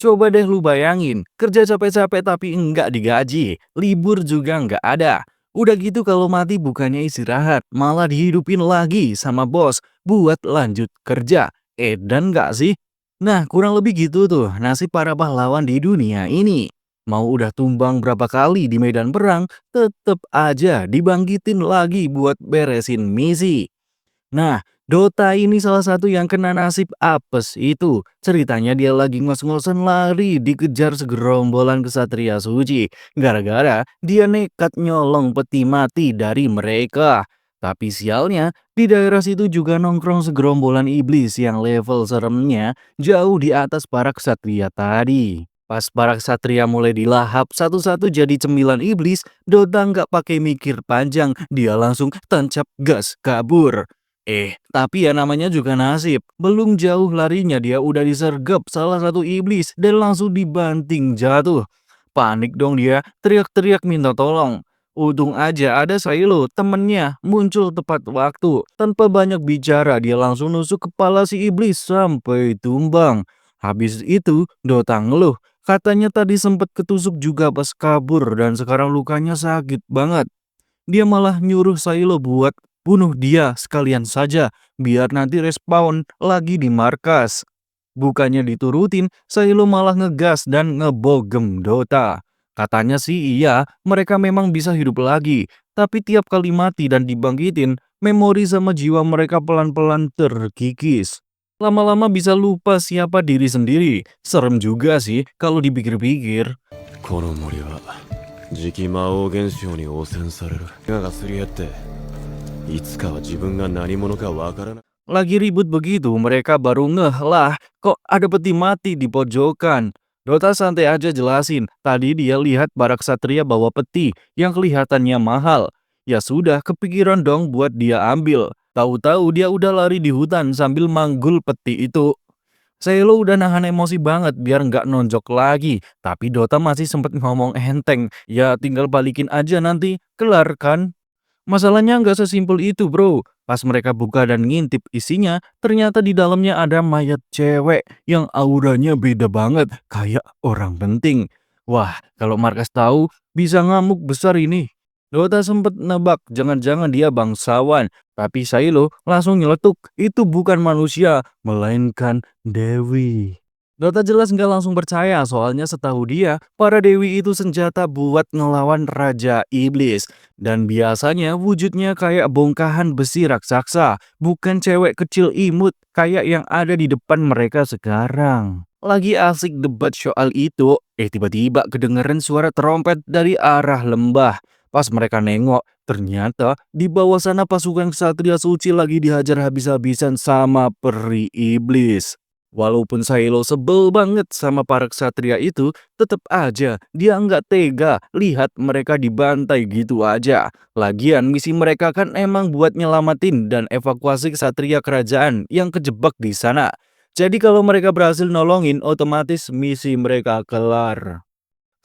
Coba deh lu bayangin, kerja capek-capek tapi enggak digaji, libur juga enggak ada. Udah gitu kalau mati bukannya istirahat, malah dihidupin lagi sama bos buat lanjut kerja. Edan nggak sih? Nah, kurang lebih gitu tuh nasib para pahlawan di dunia ini. Mau udah tumbang berapa kali di medan perang, tetep aja dibangkitin lagi buat beresin misi. Nah, Dota ini salah satu yang kena nasib apes itu. Ceritanya dia lagi ngos-ngosan lari dikejar segerombolan kesatria suci. Gara-gara dia nekat nyolong peti mati dari mereka. Tapi sialnya, di daerah situ juga nongkrong segerombolan iblis yang level seremnya jauh di atas para kesatria tadi. Pas para kesatria mulai dilahap satu-satu jadi cemilan iblis, Dota nggak pakai mikir panjang, dia langsung tancap gas kabur. Tapi ya namanya juga nasib. Belum jauh larinya dia udah disergap salah satu iblis dan langsung dibanting jatuh. Panik dong dia, teriak-teriak minta tolong. Untung aja ada Silo, temennya, muncul tepat waktu. Tanpa banyak bicara, dia langsung nusuk kepala si iblis sampai tumbang. Habis itu, Dota ngeluh. Katanya tadi sempat ketusuk juga pas kabur dan sekarang lukanya sakit banget. Dia malah nyuruh Silo buat bunuh dia sekalian saja, biar nanti respawn lagi di markas. Bukannya diturutin, Silo malah ngegas dan ngebogem Dota. Katanya sih iya, mereka memang bisa hidup lagi, tapi tiap kali mati dan dibangkitin, memori sama jiwa mereka pelan-pelan terkikis. Lama-lama bisa lupa siapa diri sendiri. Serem juga sih kalau dipikir-pikir. この森は磁気魔王現象に汚染される。怪我がすり減っていつかは自分が何者かわからない。 Lagi ribut begitu, mereka baru ngeh lah, kok ada peti mati di pojokan. Dota santai aja jelasin, tadi dia lihat para ksatria bawa peti yang kelihatannya mahal. Ya sudah, kepikiran dong buat dia ambil. Tahu-tahu dia udah lari di hutan sambil manggul peti itu. Selo udah nahan emosi banget biar nggak nonjok lagi, tapi Dota masih sempet ngomong enteng, ya tinggal balikin aja nanti, kelar kan? Masalahnya nggak sesimpel itu bro. Pas mereka buka dan ngintip isinya, ternyata di dalamnya ada mayat cewek yang auranya beda banget, kayak orang penting. Wah, kalau Markas tahu, bisa ngamuk besar ini. Dota sempet nebak, jangan-jangan dia bangsawan. Tapi Silo langsung nyeletuk, itu bukan manusia, melainkan Dewi. Dota jelas nggak langsung percaya, soalnya setahu dia, para dewi itu senjata buat ngelawan Raja Iblis. Dan biasanya wujudnya kayak bongkahan besi raksasa, bukan cewek kecil imut kayak yang ada di depan mereka sekarang. Lagi asik debat soal itu, tiba-tiba kedengeran suara trompet dari arah lembah. Pas mereka nengok, ternyata di bawah sana pasukan ksatria suci lagi dihajar habis-habisan sama peri iblis. Walaupun Silo sebel banget sama para ksatria itu, tetep aja dia nggak tega lihat mereka dibantai gitu aja. Lagian misi mereka kan emang buat nyelamatin dan evakuasi ksatria kerajaan yang kejebak di sana. Jadi kalau mereka berhasil nolongin, otomatis misi mereka kelar.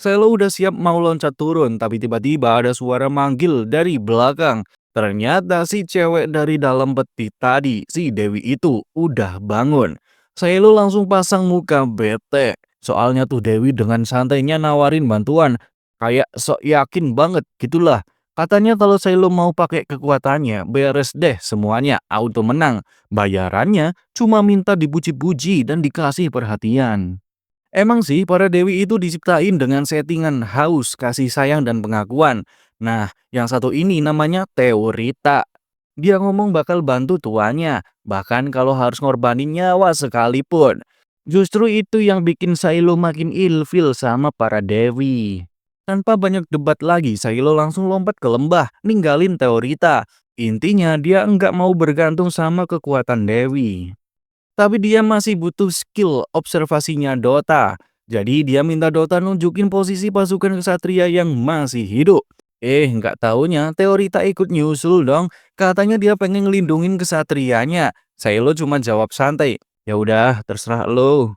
Silo udah siap mau loncat turun, tapi tiba-tiba ada suara manggil dari belakang. Ternyata si cewek dari dalam peti tadi, si Dewi itu, udah bangun. Silo langsung pasang muka bete. Soalnya tuh Dewi dengan santainya nawarin bantuan. Kayak sok yakin banget gitulah. Katanya kalau Silo mau pakai kekuatannya, beres deh semuanya, auto menang. Bayarannya cuma minta dipuji-puji dan dikasih perhatian. Emang sih para dewi itu diciptain dengan settingan haus, kasih sayang dan pengakuan. Nah, yang satu ini namanya Teorita. Dia ngomong bakal bantu tuanya, bahkan kalau harus ngorbanin nyawa sekalipun. Justru itu yang bikin Silo makin ilfil sama para dewi. Tanpa banyak debat lagi, Silo langsung lompat ke lembah, ninggalin Teorita. Intinya dia enggak mau bergantung sama kekuatan dewi. Tapi dia masih butuh skill observasinya Dota. Jadi dia minta Dota nunjukin posisi pasukan kesatria yang masih hidup. Nggak taunya Teorita ikut nyusul dong. Katanya dia pengen ngelindungin kesatrianya. Silo cuma jawab santai. Ya udah, terserah lo.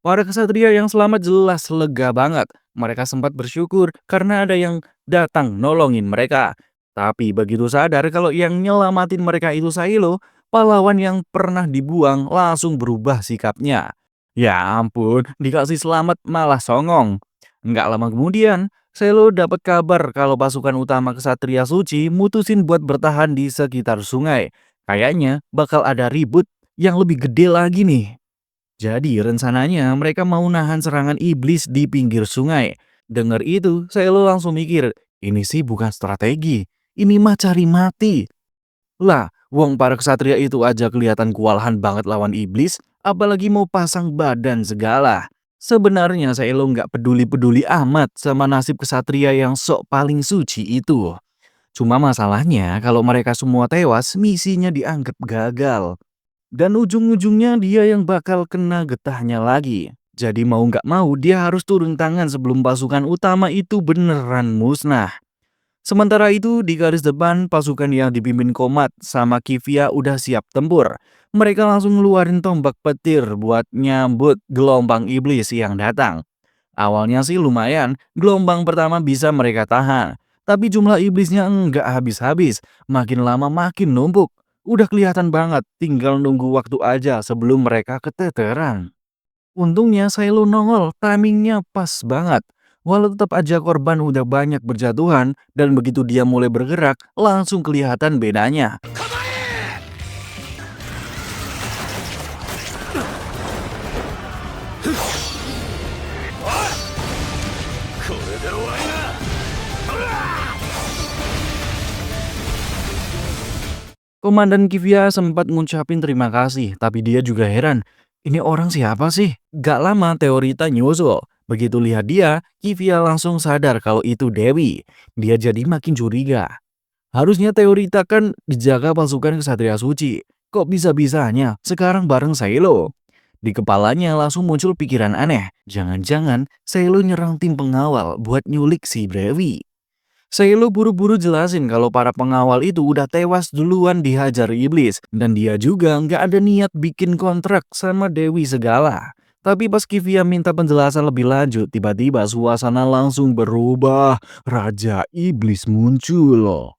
Para kesatria yang selamat jelas lega banget. Mereka sempat bersyukur karena ada yang datang nolongin mereka. Tapi begitu sadar kalau yang nyelamatin mereka itu Sailo, pahlawan yang pernah dibuang langsung berubah sikapnya. Ya ampun, dikasih selamat malah songong. Nggak lama kemudian, Sailo dapat kabar kalau pasukan utama kesatria suci mutusin buat bertahan di sekitar sungai. Kayaknya bakal ada ribut yang lebih gede lagi nih. Jadi rencananya mereka mau nahan serangan iblis di pinggir sungai. Dengar itu, saya lo langsung mikir, ini sih bukan strategi, ini mah cari mati. Lah, wong para kesatria itu aja kelihatan kewalahan banget lawan iblis, apalagi mau pasang badan segala. Sebenarnya saya lo nggak peduli-peduli amat sama nasib kesatria yang sok paling suci itu. Cuma masalahnya kalau mereka semua tewas, misinya dianggap gagal. Dan ujung-ujungnya dia yang bakal kena getahnya lagi. Jadi mau nggak mau dia harus turun tangan sebelum pasukan utama itu beneran musnah. Sementara itu di garis depan pasukan yang dipimpin Komat sama Kivia udah siap tempur. Mereka langsung ngeluarin tombak petir buat nyambut gelombang iblis yang datang. Awalnya sih lumayan, gelombang pertama bisa mereka tahan. Tapi jumlah iblisnya enggak habis-habis, makin lama makin numpuk. Udah kelihatan banget, tinggal nunggu waktu aja sebelum mereka keteteran. Untungnya Silo nongol, timingnya pas banget. Walau tetap aja korban udah banyak berjatuhan, dan begitu dia mulai bergerak, langsung kelihatan bedanya. Komandan Kivia sempat ngucapin terima kasih, tapi dia juga heran. Ini orang siapa sih? Gak lama Teorita nyusul. Begitu lihat dia, Kivia langsung sadar kalau itu Dewi. Dia jadi makin curiga. Harusnya Teorita kan dijaga pasukan kesatria suci. Kok bisa-bisanya sekarang bareng Silo? Di kepalanya langsung muncul pikiran aneh. Jangan-jangan Silo nyerang tim pengawal buat nyulik si Dewi. Silo buru-buru jelasin kalau para pengawal itu udah tewas duluan dihajar iblis. Dan dia juga nggak ada niat bikin kontrak sama Dewi segala. Tapi pas Kivia minta penjelasan lebih lanjut, tiba-tiba suasana langsung berubah. Raja Iblis muncul loh.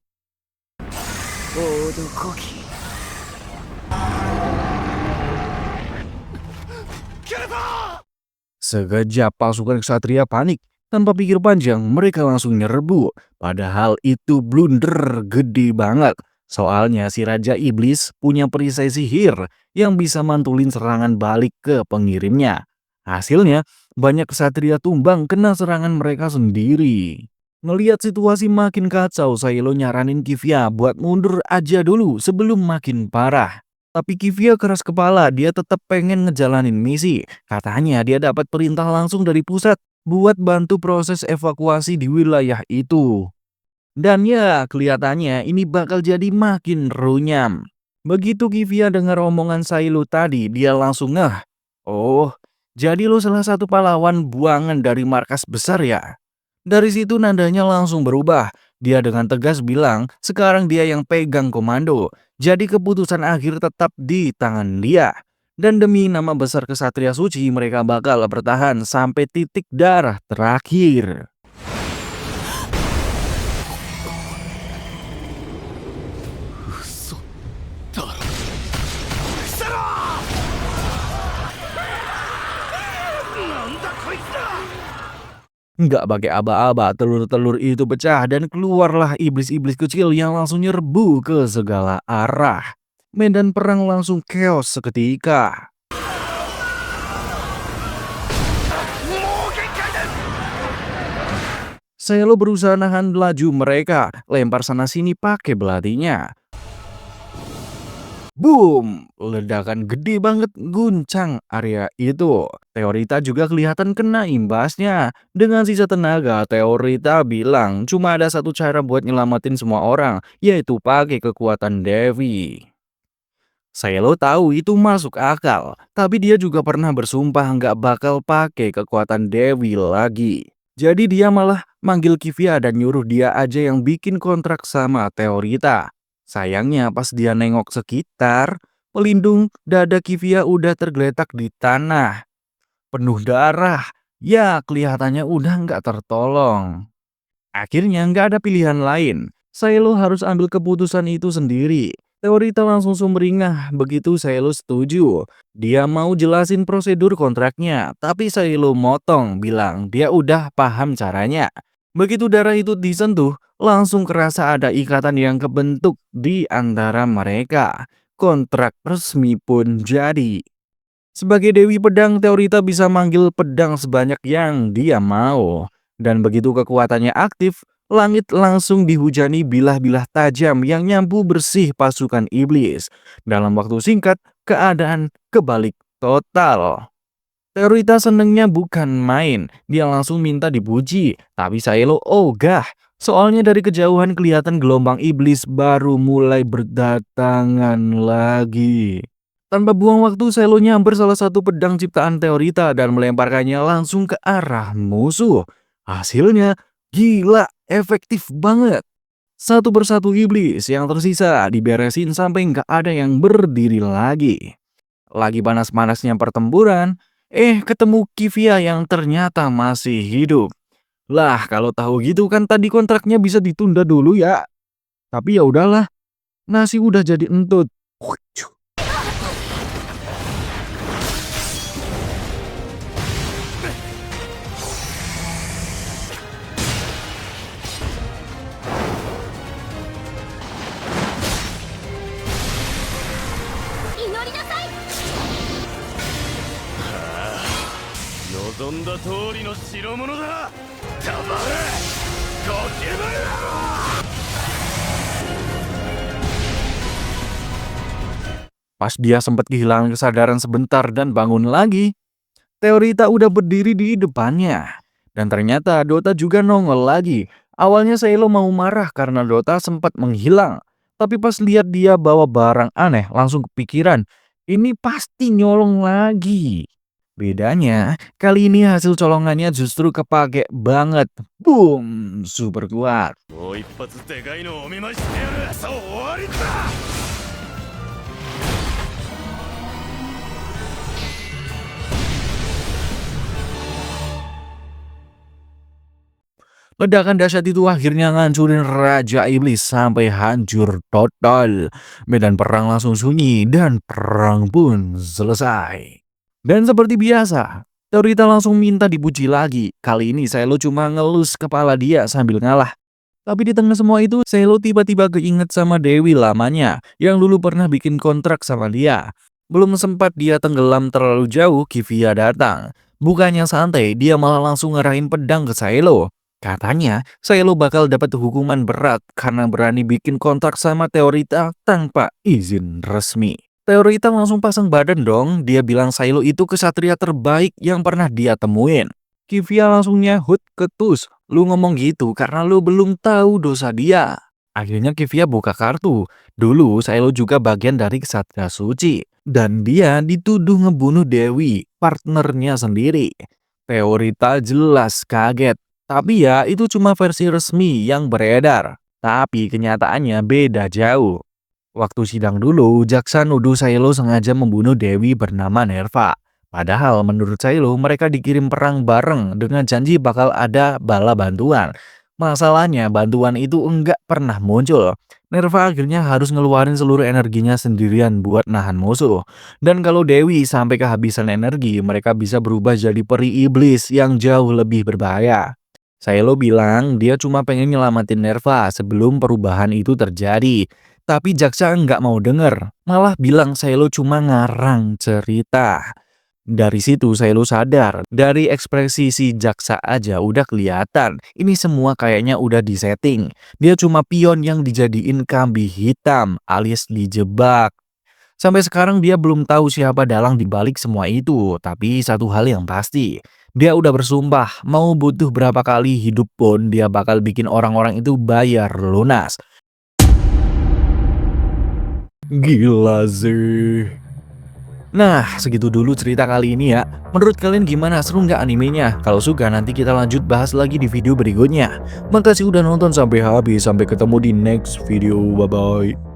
Sekejap pasukan ksatria panik. Tanpa pikir panjang, mereka langsung nyerbu. Padahal itu blunder gede banget. Soalnya si Raja Iblis punya perisai sihir yang bisa mantulin serangan balik ke pengirimnya. Hasilnya, banyak ksatria tumbang kena serangan mereka sendiri. Ngelihat situasi makin kacau, Silo nyaranin Kivia buat mundur aja dulu sebelum makin parah. Tapi Kivia keras kepala, dia tetap pengen ngejalanin misi. Katanya dia dapat perintah langsung dari pusat buat bantu proses evakuasi di wilayah itu. Dan ya, kelihatannya ini bakal jadi makin runyam. Begitu Kivia dengar omongan Silo tadi, dia langsung ngeh. Oh, jadi lo salah satu pahlawan buangan dari markas besar ya? Dari situ nadanya langsung berubah. Dia dengan tegas bilang, sekarang dia yang pegang komando. Jadi keputusan akhir tetap di tangan dia. Dan demi nama besar kesatria suci, mereka bakal bertahan sampai titik darah terakhir. Nggak pakai aba-aba, telur-telur itu pecah dan keluarlah iblis-iblis kecil yang langsung nyerbu ke segala arah. Medan perang langsung chaos seketika. Selo berusaha nahan laju mereka, lempar sana-sini pakai belatinya. Boom! Ledakan gede banget guncang area itu. Teorita juga kelihatan kena imbasnya. Dengan sisa tenaga, Teorita bilang cuma ada satu cara buat nyelamatin semua orang, yaitu pakai kekuatan Dewi. Silo tahu itu masuk akal, tapi dia juga pernah bersumpah nggak bakal pakai kekuatan Dewi lagi. Jadi dia malah manggil Kivia dan nyuruh dia aja yang bikin kontrak sama Teorita. Sayangnya pas dia nengok sekitar, pelindung dada Kivia udah tergeletak di tanah. penuh darah. Ya, kelihatannya udah nggak tertolong. Akhirnya nggak ada pilihan lain. Silo harus ambil keputusan itu sendiri. Teorita langsung sumringah begitu Silo setuju. Dia mau jelasin prosedur kontraknya, tapi Silo motong bilang dia udah paham caranya. Begitu darah itu disentuh, langsung kerasa ada ikatan yang kebentuk di antara mereka. Kontrak resmi pun jadi. Sebagai Dewi Pedang, Teorita bisa manggil pedang sebanyak yang dia mau. Dan begitu kekuatannya aktif, langit langsung dihujani bilah-bilah tajam yang nyampu bersih pasukan iblis. Dalam waktu singkat, keadaan kebalik total. Teorita senengnya bukan main, dia langsung minta dipuji. Tapi Silo ogah, soalnya dari kejauhan kelihatan gelombang iblis baru mulai berdatangan lagi. Tanpa buang waktu, Silo nyamber salah satu pedang ciptaan Teorita dan melemparkannya langsung ke arah musuh. Hasilnya gila, efektif banget. Satu persatu iblis yang tersisa diberesin sampai nggak ada yang berdiri lagi. Lagi panas-panasnya pertempuran, ketemu Kivia yang ternyata masih hidup. Lah, kalau tahu gitu kan tadi kontraknya bisa ditunda dulu ya. Tapi ya udahlah, nasi udah jadi entut. 望んだ通りの代物だ。たまれゴキブリだろ。 Pas dia sempat kehilangan kesadaran sebentar dan bangun lagi, Teorita udah berdiri di depannya. Dan ternyata Dota juga nongol lagi. Awalnya Silo mau marah karena Dota sempat menghilang. Tapi pas lihat dia bawa barang aneh, langsung kepikiran, ini pasti nyolong lagi. Bedanya, kali ini hasil colongannya justru kepake banget. Boom, super kuat. もう一発でかいのをお見舞いしてやる。そう終わりだ。 Ledakan dahsyat itu akhirnya ngancurin Raja Iblis sampai hancur total. Medan perang langsung sunyi dan perang pun selesai. Dan seperti biasa, Teorita langsung minta dipuji lagi. Kali ini Silo cuma ngelus kepala dia sambil ngalah. Tapi di tengah semua itu, Silo tiba-tiba keinget sama Dewi lamanya yang dulu pernah bikin kontrak sama dia. Belum sempat dia tenggelam terlalu jauh, Kivia datang. Bukannya santai, dia malah langsung ngarahin pedang ke Silo. Katanya, Silo bakal dapat hukuman berat karena berani bikin kontrak sama Teorita tanpa izin resmi. Teorita langsung pasang badan dong, dia bilang Silo itu kesatria terbaik yang pernah dia temuin. Kivia langsung nyahut ketus, lu ngomong gitu karena lu belum tahu dosa dia. Akhirnya Kivia buka kartu, dulu Silo juga bagian dari kesatria suci. Dan dia dituduh ngebunuh Dewi, partnernya sendiri. Teorita jelas kaget. Tapi ya itu cuma versi resmi yang beredar. Tapi kenyataannya beda jauh. Waktu sidang dulu, jaksa nuduh Silo sengaja membunuh Dewi bernama Nerva. Padahal menurut Silo mereka dikirim perang bareng dengan janji bakal ada bala bantuan. Masalahnya bantuan itu enggak pernah muncul. Nerva akhirnya harus ngeluarin seluruh energinya sendirian buat nahan musuh. Dan kalau Dewi sampai kehabisan energi, mereka bisa berubah jadi peri iblis yang jauh lebih berbahaya. Silo bilang dia cuma pengen nyelamatin Nerva sebelum perubahan itu terjadi. Tapi jaksa nggak mau denger, malah bilang Silo cuma ngarang cerita. Dari situ Silo sadar, dari ekspresi si jaksa aja udah kelihatan. Ini semua kayaknya udah disetting. Dia cuma pion yang dijadiin kambing hitam alias dijebak. Sampai sekarang dia belum tahu siapa dalang dibalik semua itu. Tapi satu hal yang pasti, dia udah bersumpah mau butuh berapa kali hidup pun dia bakal bikin orang-orang itu bayar lunas. Gila sih. Nah, segitu dulu cerita kali ini ya. Menurut kalian gimana? Seru nggak animenya? Kalau suka nanti kita lanjut bahas lagi di video berikutnya. Makasih udah nonton sampai habis. Sampai ketemu di next video. Bye-bye.